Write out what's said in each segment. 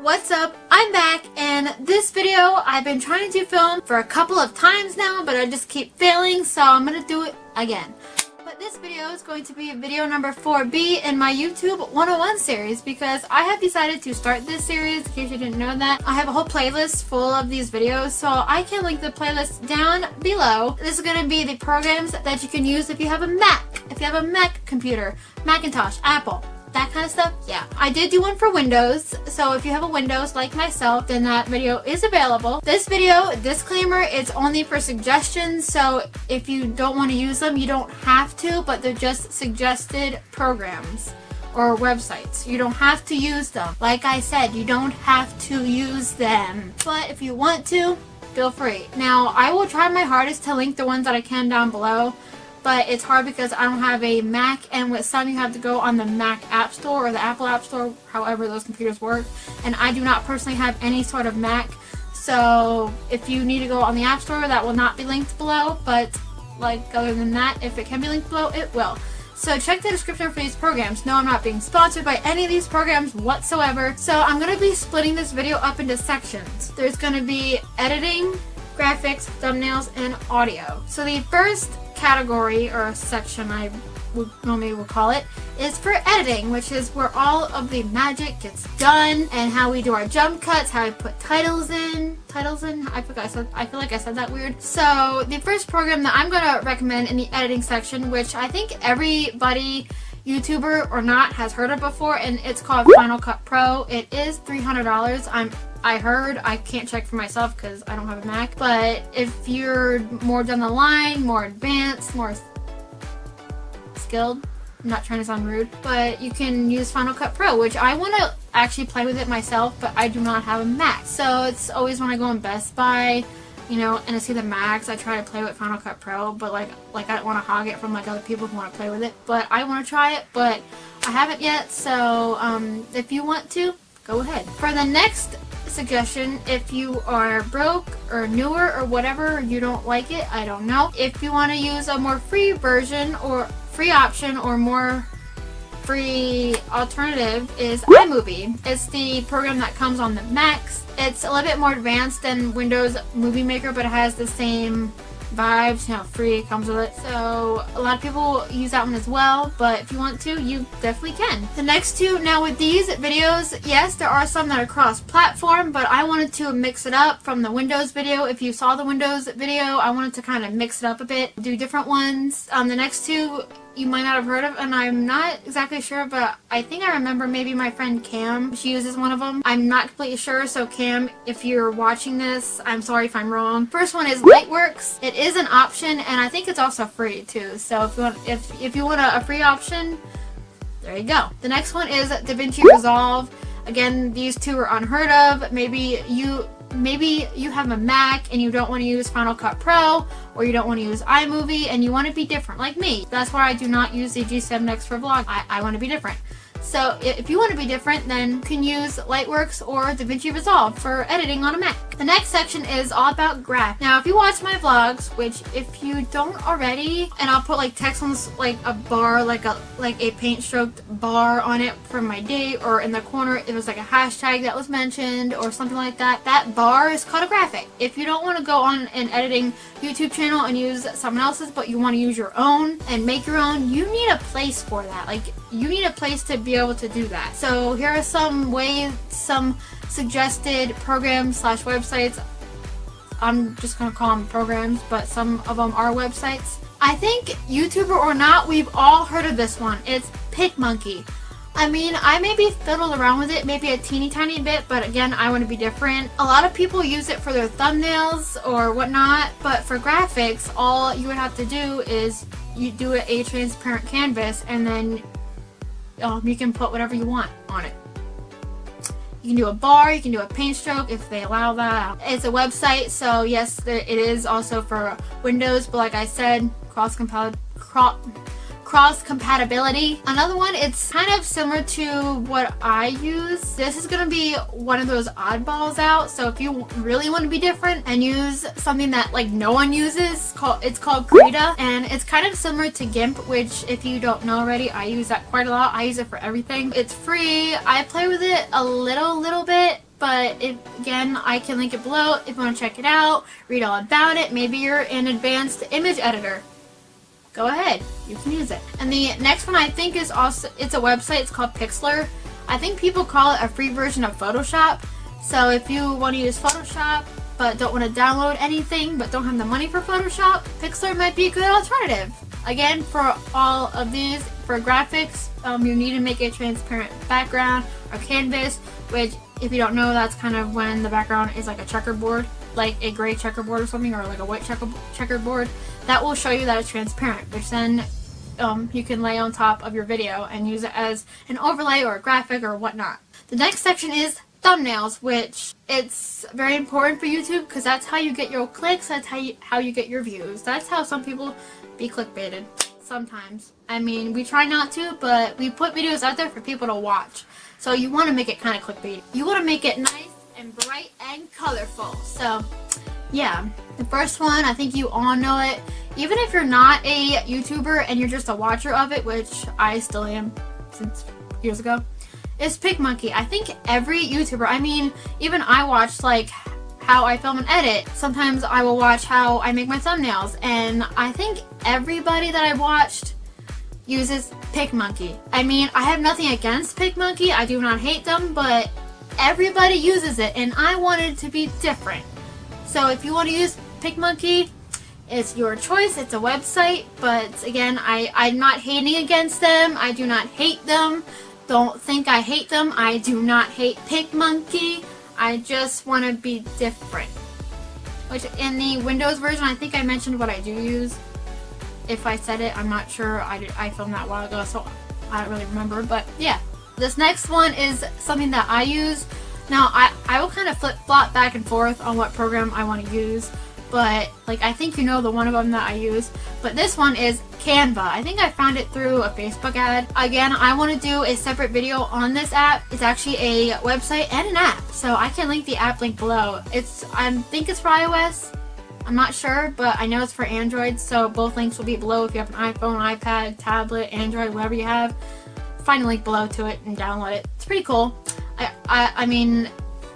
What's up? I'm back, and this video I've been trying to film for a couple of times now, but I just keep failing, so I'm gonna do it again. But this video is going to be video number 4B in my YouTube 101 series, because I have decided to start this series. In case you didn't know that, I have a whole playlist full of these videos, so I can link the playlist down below. This is going to be the programs that you can use if you have a Mac, if you have a Mac computer, Macintosh, Apple, that kind of stuff. Yeah, I did do one for Windows, so if you have a Windows like myself, then that video is available. This video, disclaimer, it's only for suggestions, so if you don't want to use them, you don't have to, but they're just suggested programs or websites. You don't have to use them. Like I said, you don't have to use them, but if you want to, feel free. Now, I will try my hardest to link the ones that I can down below, but it's hard because I don't have a Mac, and with some you have to go on the Mac App Store or the Apple App Store, however those computers work, and I do not personally have any sort of Mac, so if you need to go on the App Store, that will not be linked below, but like other than that, if it can be linked below, it will. So check the description for these programs. No, I'm not being sponsored by any of these programs whatsoever, so I'm going to be splitting this video up into sections. There's going to be editing, graphics, thumbnails, and audio. So the first category or section I would normally call it is for editing, which is where all of the magic gets done and how we do our jump cuts, how we put titles in. I feel like I said that weird. So the first program that I'm gonna recommend in the editing section, which I think everybody, YouTuber or not, has heard of before, and it's called Final Cut Pro. It is $300. I heard, I can't check for myself because I don't have a Mac, but if you're more down the line, more advanced, more skilled, I'm not trying to sound rude, but you can use Final Cut Pro, which I want to actually play with it myself, but I do not have a Mac. So it's always when I go in Best Buy, you know, and I see the Macs, I try to play with Final Cut Pro, but like I don't want to hog it from like other people who want to play with it, but I want to try it, but I haven't yet, so if you want to, go ahead. For the next suggestion, if you are broke or newer or whatever, you don't like it, I don't know, if you want to use a more free version or free option or more free alternative, is iMovie. It's the program that comes on the Macs. It's a little bit more advanced than Windows Movie Maker, but it has the same vibes, you know, free comes with it. So a lot of people use that one as well, but if you want to, you definitely can. The next two, now with these videos, yes, there are some that are cross-platform, but I wanted to mix it up from the Windows video. If you saw the Windows video, I wanted to kind of mix it up a bit, do different ones. The next two you might not have heard of, and I'm not exactly sure, but I think I remember maybe my friend Cam, she uses one of them. I'm not completely sure, so Cam, if you're watching this, I'm sorry if I'm wrong. First one is Lightworks. It is an option, and I think it's also free too, so if you want a free option, there you go. The next one is DaVinci Resolve. Again, these two are unheard of. Maybe you have a Mac and you don't want to use Final Cut Pro, or you don't want to use iMovie and you want to be different like me. That's why I do not use the G7X for vlog. I want to be different. So if you want to be different, then you can use Lightworks or DaVinci Resolve for editing on a Mac. The next section is all about graph. Now, if you watch my vlogs, which if you don't already, and I'll put like text on like a bar, like a paint stroked bar on it from my day, or in the corner it was like a hashtag that was mentioned or something like that. That bar is called a graphic. If you don't want to go on an editing YouTube channel and use someone else's, but you want to use your own and make your own, you need a place for that. Like, you need a place to be able to do that. So here are some ways, some suggested programs / websites. I'm just gonna call them programs, but some of them are websites. I think, YouTuber or not, we've all heard of this one. It's PicMonkey. I mean, I maybe fiddled around with it maybe a teeny tiny bit, but again, I want to be different. A lot of people use it for their thumbnails or whatnot, but for graphics, all you would have to do is you do a transparent canvas, and then you can put whatever you want on it. You can do a bar, you can do a paint stroke if they allow that. It's a website, so yes, it is also for Windows, but like I said, cross-compatibility. Another one, it's kind of similar to what I use. This is going to be one of those oddballs out, so if you really want to be different and use something that like no one uses, it's called Krita, and it's kind of similar to GIMP, which if you don't know already, I use that quite a lot. I use it for everything. It's free. I play with it a little bit. But again, I can link it below if you want to check it out, read all about it. Maybe you're an advanced image editor. Go ahead, you can use it. And the next one I think is also, it's a website, it's called Pixlr. I think people call it a free version of Photoshop. So if you want to use Photoshop but don't want to download anything but don't have the money for Photoshop, Pixlr might be a good alternative. Again, for all of these, for graphics, you need to make a transparent background or canvas, which if you don't know, that's kind of when the background is like a checkerboard, like a gray checkerboard or something, or like a white checkerboard. That will show you that it's transparent, which then you can lay on top of your video and use it as an overlay or a graphic or whatnot. The next section is thumbnails, which it's very important for YouTube because that's how you get your clicks, that's how you get your views. That's how some people be clickbaited sometimes. I mean, we try not to, but we put videos out there for people to watch. So you want to make it kind of clickbait. You want to make it nice and bright and colorful. So yeah, the first one, I think you all know it. Even if you're not a YouTuber and you're just a watcher of it, which I still am since years ago, is PicMonkey. I think every YouTuber, I mean, even I watch like how I film and edit. Sometimes I will watch how I make my thumbnails, and I think everybody that I've watched uses PicMonkey. I mean, I have nothing against PicMonkey. I do not hate them, but everybody uses it, and I wanted to be different. So if you want to use PicMonkey, it's your choice. It's a website, but again, I'm not hating against them. I do not hate them. Don't think I hate them. I do not hate PicMonkey. I just want to be different. Which in the Windows version, I think I mentioned what I do use. If I said it, I'm not sure. I filmed that a while ago, so I don't really remember. But yeah, this next one is something that I use. Now, I will kind of flip-flop back and forth on what program I want to use. But, like, I think you know the one of them that I use. But this one is Canva. I think I found it through a Facebook ad. Again, I want to do a separate video on this app. It's actually a website and an app. So I can link the app link below. I think it's for iOS. I'm not sure, but I know it's for Android. So both links will be below if you have an iPhone, iPad, tablet, Android, whatever you have. Find a link below to it and download it. It's pretty cool. I mean,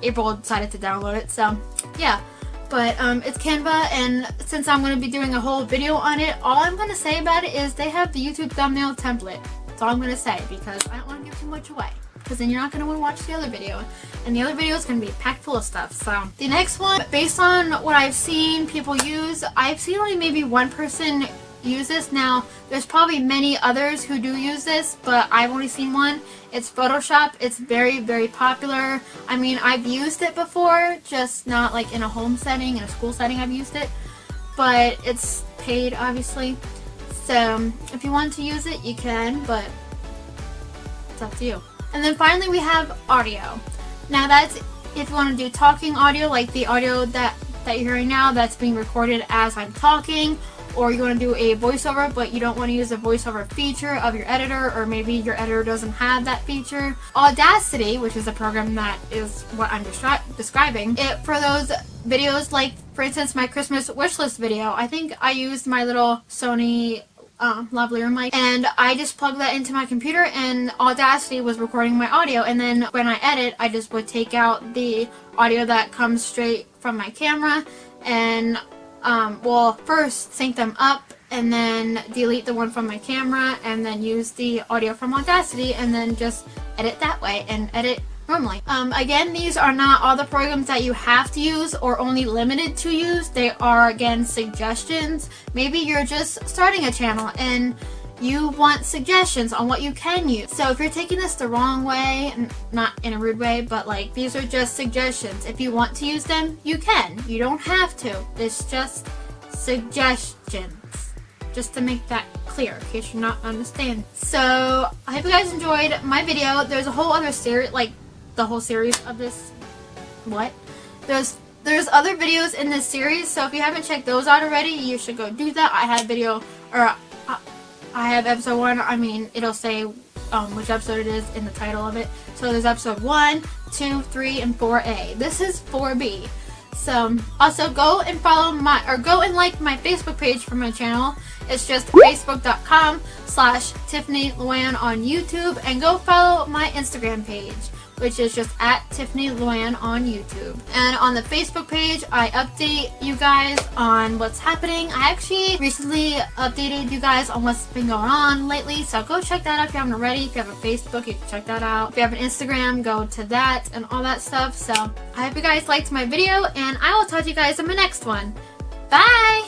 April decided to download it, so yeah. But it's Canva, and since I'm going to be doing a whole video on it, all I'm going to say about it is they have the YouTube thumbnail template. That's all I'm going to say, because I don't want to give too much away. Because then you're not going to want to watch the other video. And the other video is going to be packed full of stuff. So the next one, based on what I've seen people use, I've seen only maybe one person use this. Now, there's probably many others who do use this, but I've only seen one. It's Photoshop. It's very, very popular. I mean, I've used it before, just not like in a home setting, in a school setting I've used it. But it's paid, obviously. So, if you want to use it, you can, but it's up to you. And then finally we have audio. Now that's if you want to do talking audio, like the audio that you're hearing now, that's being recorded as I'm talking. Or you want to do a voiceover, but you don't want to use a voiceover feature of your editor, or maybe your editor doesn't have that feature. Audacity, which is a program that is what I'm describing, it for those videos, like for instance my Christmas wishlist video, I think I used my little Sony lavalier mic, and I just plugged that into my computer, and Audacity was recording my audio, and then when I edit, I just would take out the audio that comes straight from my camera, and well, first sync them up and then delete the one from my camera and then use the audio from Audacity and then just edit that way and edit normally. Again, these are not all the programs that you have to use or only limited to use. They are, again, suggestions. Maybe you're just starting a channel and you want suggestions on what you can use. So if you're taking this the wrong way, not in a rude way, but like these are just suggestions. If you want to use them, you can. You don't have to. It's just suggestions. Just to make that clear in case you're not understanding. So I hope you guys enjoyed my video. There's a whole other series, like the whole series of this. What? There's other videos in this series, so if you haven't checked those out already, you should go do that. I have episode 1, I mean, it'll say which episode it is in the title of it. So there's episode 1, 2, 3, and 4A. This is 4B. So also go and go and like my Facebook page for my channel. It's just facebook.com/Tiffany Luann on YouTube, and go follow my Instagram page, which is just at Tiffany Luan on YouTube. And on the Facebook page, I update you guys on what's happening. I actually recently updated you guys on what's been going on lately, so go check that out if you haven't already. If you have a Facebook, you can check that out. If you have an Instagram, go to that and all that stuff. So I hope you guys liked my video, and I will talk to you guys in my next one. Bye!